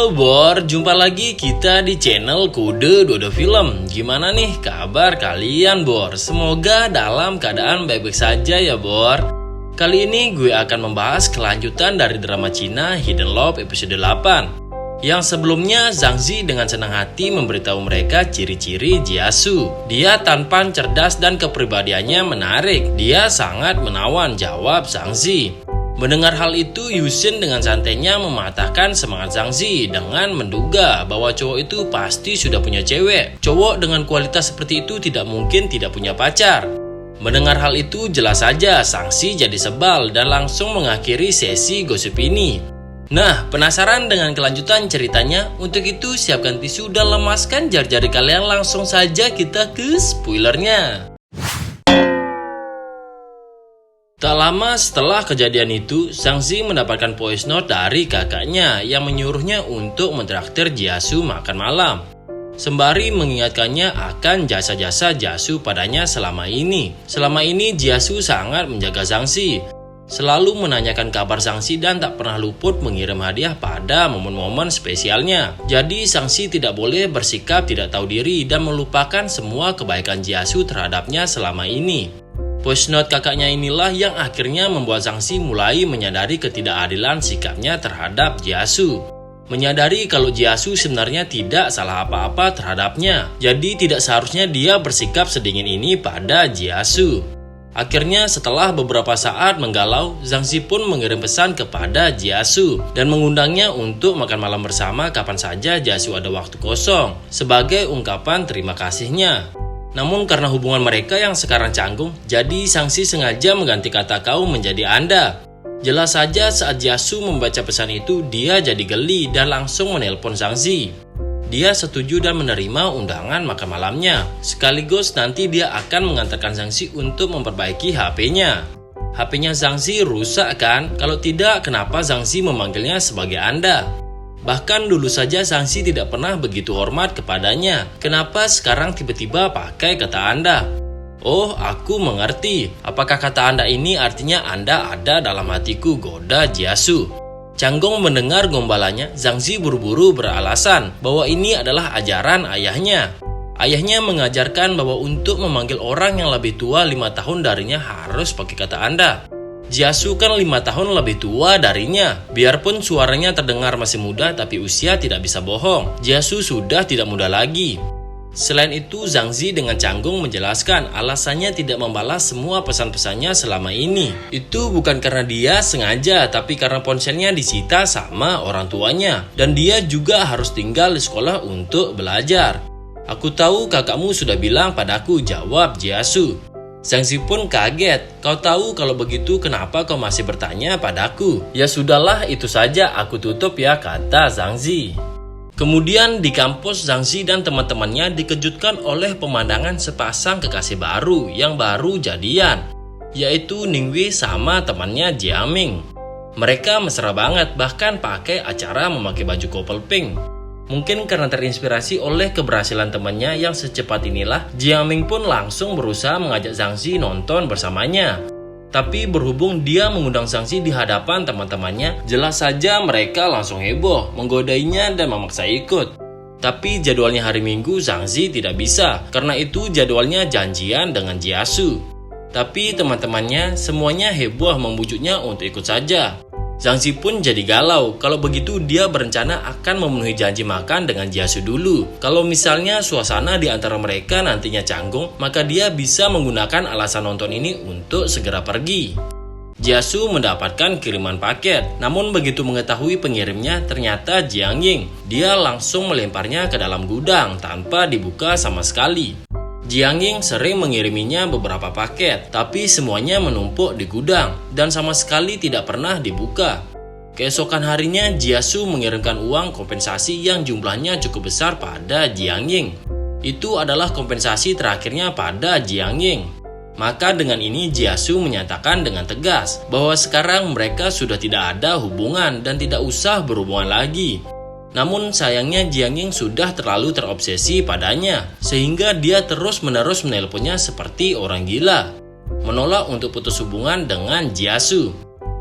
Halo Bor, jumpa lagi kita di channel Kode Dodo Film. Gimana nih kabar kalian Bor? Semoga dalam keadaan baik-baik saja ya Bor. Kali ini gue akan membahas kelanjutan dari drama Cina Hidden Love episode 8. Yang sebelumnya Zhang Zi dengan senang hati memberitahu mereka ciri-ciri Jia-Su. Dia tampan, cerdas dan kepribadiannya menarik. Dia sangat menawan, jawab Zhang Zi. Mendengar hal itu, Yuxin dengan santainya mematahkan semangat Zhang Zi dengan menduga bahwa cowok itu pasti sudah punya cewek. Cowok dengan kualitas seperti itu tidak mungkin tidak punya pacar. Mendengar hal itu, jelas saja Zhang Zi jadi sebal dan langsung mengakhiri sesi gosip ini. Nah, penasaran dengan kelanjutan ceritanya? Untuk itu, siapkan tisu dan lemaskan jari-jari kalian. Langsung saja kita ke spoilernya. Tak lama setelah kejadian itu, Zhang Zi mendapatkan voice note dari kakaknya yang menyuruhnya untuk mentraktir Jia-Su makan malam. Sembari mengingatkannya akan jasa-jasa Jia-Su padanya selama ini. Selama ini Jia-Su sangat menjaga Zhang Zi, selalu menanyakan kabar Zhang Zi dan tak pernah luput mengirim hadiah pada momen-momen spesialnya. Jadi Zhang Zi tidak boleh bersikap tidak tahu diri dan melupakan semua kebaikan Jia-Su terhadapnya selama ini. Voice note kakaknya inilah yang akhirnya membuat Zhang Zi mulai menyadari ketidakadilan sikapnya terhadap Jia-Su. Menyadari kalau Jia-Su sebenarnya tidak salah apa-apa terhadapnya. Jadi tidak seharusnya dia bersikap sedingin ini pada Jia-Su. Akhirnya setelah beberapa saat menggalau, Zhang Zi pun mengirim pesan kepada Jia-Su dan mengundangnya untuk makan malam bersama kapan saja Jia-Su ada waktu kosong sebagai ungkapan terima kasihnya. Namun karena hubungan mereka yang sekarang canggung, jadi Zhang Zi sengaja mengganti kata kau menjadi Anda. Jelas saja saat Jia-Su membaca pesan itu, dia jadi geli dan langsung menelpon Zhang Zi. Dia setuju dan menerima undangan makan malamnya. Sekaligus nanti dia akan mengantarkan Zhang Zi untuk memperbaiki HP-nya. HP-nya Zhang Zi rusak kan? Kalau tidak, kenapa Zhang Zi memanggilnya sebagai Anda? Bahkan dulu saja Zhang Zi tidak pernah begitu hormat kepadanya. Kenapa sekarang tiba-tiba pakai kata Anda? Oh, aku mengerti. Apakah kata Anda ini artinya Anda ada dalam hatiku, goda Jia-Su? Canggung mendengar gombalannya, Zhang Zi buru-buru beralasan bahwa ini adalah ajaran ayahnya. Ayahnya mengajarkan bahwa untuk memanggil orang yang lebih tua 5 tahun darinya harus pakai kata Anda. Jia-Su kan 5 tahun lebih tua darinya. Biarpun suaranya terdengar masih muda, tapi usia tidak bisa bohong. Jia-Su sudah tidak muda lagi. Selain itu, Zhang Zi dengan canggung menjelaskan alasannya tidak membalas semua pesan-pesannya selama ini. Itu bukan karena dia sengaja, tapi karena ponselnya disita sama orang tuanya. Dan dia juga harus tinggal di sekolah untuk belajar. Aku tahu kakakmu sudah bilang padaku, jawab Jia-Su. Zhang Zi pun kaget. Kau tahu kalau begitu kenapa kau masih bertanya padaku? Ya sudahlah, itu saja aku tutup ya, kata Zhang Zi. Kemudian di kampus, Zhang Zi dan teman-temannya dikejutkan oleh pemandangan sepasang kekasih baru yang baru jadian, yaitu Ningwei sama temannya Jiaming. Mereka mesra banget, bahkan pakai acara memakai baju couple pink. Mungkin karena terinspirasi oleh keberhasilan temannya yang secepat inilah, Jiaming pun langsung berusaha mengajak Zhang Zi nonton bersamanya. Tapi berhubung dia mengundang Zhang Zi di hadapan teman-temannya, jelas saja mereka langsung heboh, menggodainya dan memaksa ikut. Tapi jadwalnya hari Minggu Zhang Zi tidak bisa, karena itu jadwalnya janjian dengan Jia-Su. Tapi teman-temannya semuanya heboh membujuknya untuk ikut saja. Zhang Zi pun jadi galau. Kalau begitu dia berencana akan memenuhi janji makan dengan Jia-Su dulu. Kalau misalnya suasana di antara mereka nantinya canggung, maka dia bisa menggunakan alasan nonton ini untuk segera pergi. Jia-Su mendapatkan kiriman paket. Namun begitu mengetahui pengirimnya ternyata Jiang Ying, dia langsung melemparnya ke dalam gudang tanpa dibuka sama sekali. Jiang Ying sering mengiriminya beberapa paket, tapi semuanya menumpuk di gudang dan sama sekali tidak pernah dibuka. Keesokan harinya, Jia-Su mengirimkan uang kompensasi yang jumlahnya cukup besar pada Jiang Ying. Itu adalah kompensasi terakhirnya pada Jiang Ying. Maka dengan ini Jia-Su menyatakan dengan tegas bahwa sekarang mereka sudah tidak ada hubungan dan tidak usah berhubungan lagi. Namun sayangnya Jiang Ying sudah terlalu terobsesi padanya, sehingga dia terus-menerus menelponnya seperti orang gila, menolak untuk putus hubungan dengan Jia-Su.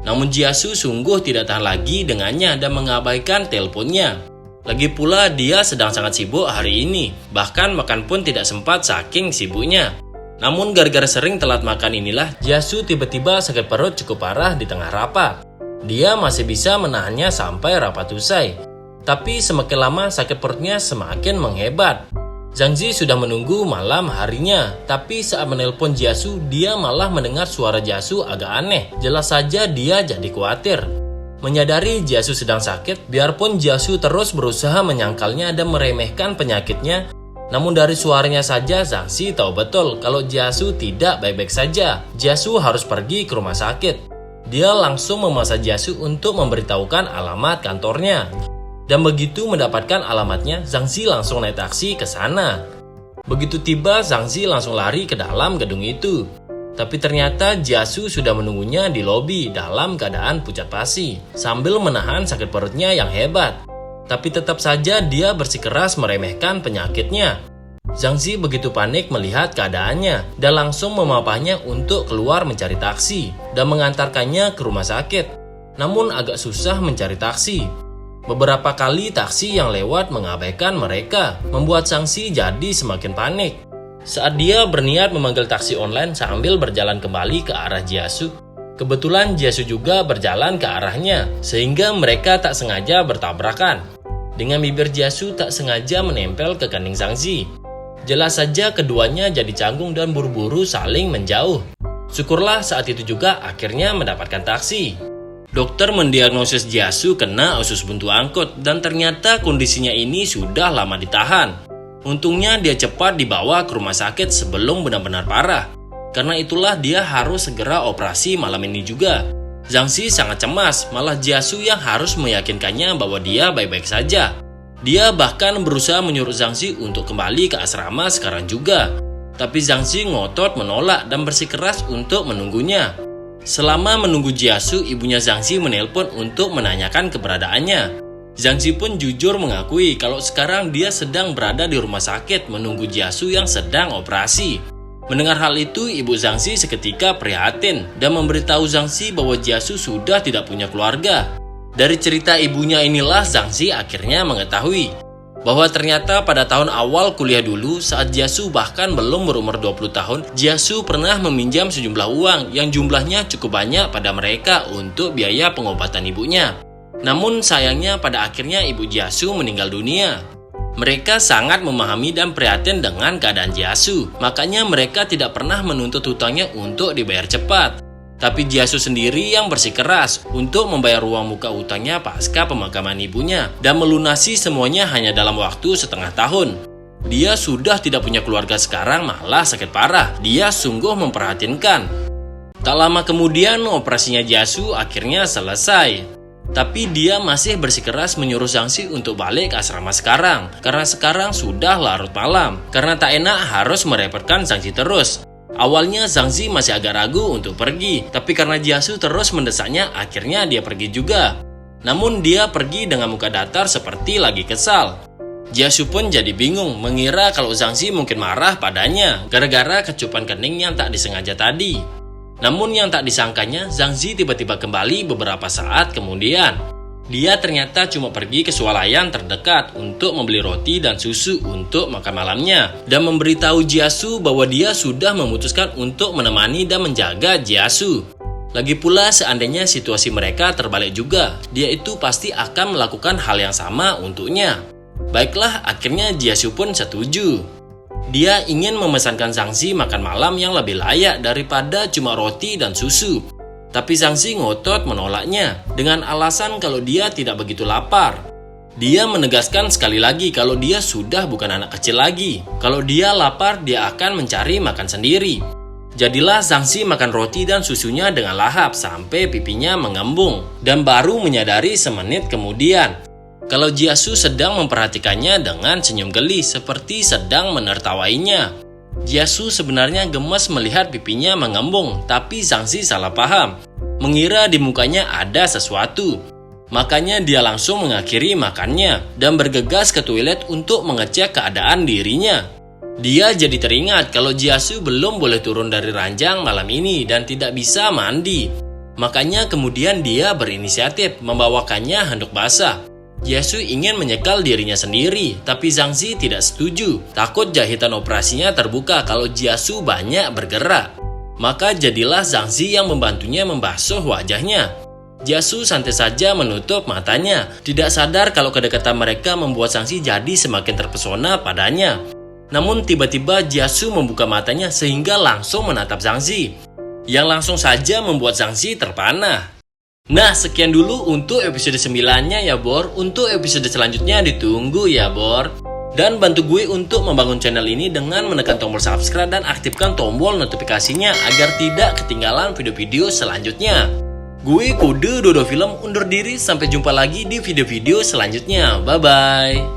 Namun Jia-Su sungguh tidak tahan lagi dengannya dan mengabaikan teleponnya. Lagi pula dia sedang sangat sibuk hari ini, bahkan makan pun tidak sempat saking sibuknya. Namun gara-gara sering telat makan inilah, Jiasu tiba-tiba sakit perut cukup parah di tengah rapat. Dia masih bisa menahannya sampai rapat usai. Tapi semakin lama sakit perutnya semakin menghebat. Zhang Zi sudah menunggu malam harinya, tapi saat menelpon Jiasu, dia malah mendengar suara Jiasu agak aneh. Jelas saja dia jadi khawatir. Menyadari Jiasu sedang sakit, biarpun Jiasu terus berusaha menyangkalnya dan meremehkan penyakitnya, namun dari suaranya saja Zhang Zi tahu betul kalau Jiasu tidak baik-baik saja. Jiasu harus pergi ke rumah sakit. Dia langsung memaksa Jiasu untuk memberitahukan alamat kantornya. Dan begitu mendapatkan alamatnya, Zhang Zi langsung naik taksi ke sana. Begitu tiba, Zhang Zi langsung lari ke dalam gedung itu. Tapi ternyata Jiasu sudah menunggunya di lobi dalam keadaan pucat pasi, sambil menahan sakit perutnya yang hebat. Tapi tetap saja dia bersikeras meremehkan penyakitnya. Zhang Zi begitu panik melihat keadaannya dan langsung memapahnya untuk keluar mencari taksi dan mengantarkannya ke rumah sakit. Namun agak susah mencari taksi. Beberapa kali taksi yang lewat mengabaikan mereka, membuat Zhang Zi jadi semakin panik. Saat dia berniat memanggil taksi online sambil berjalan kembali ke arah Jiasu, kebetulan Jiasu juga berjalan ke arahnya, sehingga mereka tak sengaja bertabrakan. Dengan bibir Jiasu tak sengaja menempel ke kening Zhang Zi. Jelas saja keduanya jadi canggung dan buru-buru saling menjauh. Syukurlah saat itu juga akhirnya mendapatkan taksi. Dokter mendiagnosis Jiasu kena usus buntu angkut dan ternyata kondisinya ini sudah lama ditahan. Untungnya dia cepat dibawa ke rumah sakit sebelum benar-benar parah. Karena itulah dia harus segera operasi malam ini juga. Zhang Zi sangat cemas, malah Jiasu yang harus meyakinkannya bahwa dia baik-baik saja. Dia bahkan berusaha menyuruh Zhang Zi untuk kembali ke asrama sekarang juga. Tapi Zhang Zi ngotot menolak dan bersikeras untuk menunggunya. Selama menunggu Jiasu, ibunya Zhang Zi menelpon untuk menanyakan keberadaannya. Zhang Zi pun jujur mengakui kalau sekarang dia sedang berada di rumah sakit menunggu Jiasu yang sedang operasi. Mendengar hal itu, ibu Zhang Zi seketika prihatin dan memberitahu Zhang Zi bahwa Jiasu sudah tidak punya keluarga. Dari cerita ibunya inilah Zhang Zi akhirnya mengetahui bahwa ternyata pada tahun awal kuliah dulu saat Jiasu bahkan belum berumur 20 tahun, Jiasu pernah meminjam sejumlah uang yang jumlahnya cukup banyak pada mereka untuk biaya pengobatan ibunya. Namun sayangnya pada akhirnya ibu Jiasu meninggal dunia. Mereka sangat memahami dan prihatin dengan keadaan Jiasu, makanya mereka tidak pernah menuntut hutangnya untuk dibayar cepat. Tapi Jiasu sendiri yang bersikeras untuk membayar uang muka hutangnya pasca pemakaman ibunya dan melunasi semuanya hanya dalam waktu setengah tahun. Dia sudah tidak punya keluarga sekarang malah sakit parah. Dia sungguh memprihatinkan. Tak lama kemudian operasinya Jiasu akhirnya selesai. Tapi dia masih bersikeras menyuruh Zhang Zi untuk balik ke asrama sekarang. Karena sekarang sudah larut malam. Karena tak enak harus merepotkan Zhang Zi terus. Awalnya Zhang Zi masih agak ragu untuk pergi. Tapi karena Jiasu terus mendesaknya, akhirnya dia pergi juga. Namun dia pergi dengan muka datar seperti lagi kesal. Jiasu pun jadi bingung mengira kalau Zhang Zi mungkin marah padanya gara-gara kecupan kening yang tak disengaja tadi. Namun yang tak disangkanya, Zhang Zi tiba-tiba kembali beberapa saat kemudian. Dia ternyata cuma pergi ke swalayan terdekat untuk membeli roti dan susu untuk makan malamnya dan memberitahu Jiasu bahwa dia sudah memutuskan untuk menemani dan menjaga Jiasu. Lagi pula seandainya situasi mereka terbalik juga, dia itu pasti akan melakukan hal yang sama untuknya. Baiklah, akhirnya Jiasu pun setuju. Dia ingin memesankan Zhang Zi makan malam yang lebih layak daripada cuma roti dan susu. Tapi Zhang Zi ngotot menolaknya dengan alasan kalau dia tidak begitu lapar. Dia menegaskan sekali lagi kalau dia sudah bukan anak kecil lagi. Kalau dia lapar, dia akan mencari makan sendiri. Jadilah Zhang Zi makan roti dan susunya dengan lahap sampai pipinya mengembung. Dan baru menyadari semenit kemudian kalau Jiasu sedang memperhatikannya dengan senyum geli seperti sedang menertawainya. Jiasu sebenarnya gemes melihat pipinya mengembung, tapi Zhang Zi salah paham, mengira di mukanya ada sesuatu. Makanya dia langsung mengakhiri makannya dan bergegas ke toilet untuk mengecek keadaan dirinya. Dia jadi teringat kalau Jiasu belum boleh turun dari ranjang malam ini dan tidak bisa mandi. Makanya kemudian dia berinisiatif membawakannya handuk basah. Jiasu ingin menyekal dirinya sendiri, tapi Zhang Zi tidak setuju. Takut jahitan operasinya terbuka kalau Jiasu banyak bergerak. Maka jadilah Zhang Zi yang membantunya membasuh wajahnya. Jiasu santai saja menutup matanya, tidak sadar kalau kedekatan mereka membuat Zhang Zi jadi semakin terpesona padanya. Namun tiba-tiba Jiasu membuka matanya sehingga langsung menatap Zhang Zi, yang langsung saja membuat Zhang Zi terpana. Nah, sekian dulu untuk episode 9-nya ya Bor. Untuk episode selanjutnya ditunggu ya Bor. Dan bantu gue untuk membangun channel ini dengan menekan tombol subscribe dan aktifkan tombol notifikasinya agar tidak ketinggalan video-video selanjutnya. Gue Kode Dodo Film undur diri, sampai jumpa lagi di video-video selanjutnya. Bye-bye.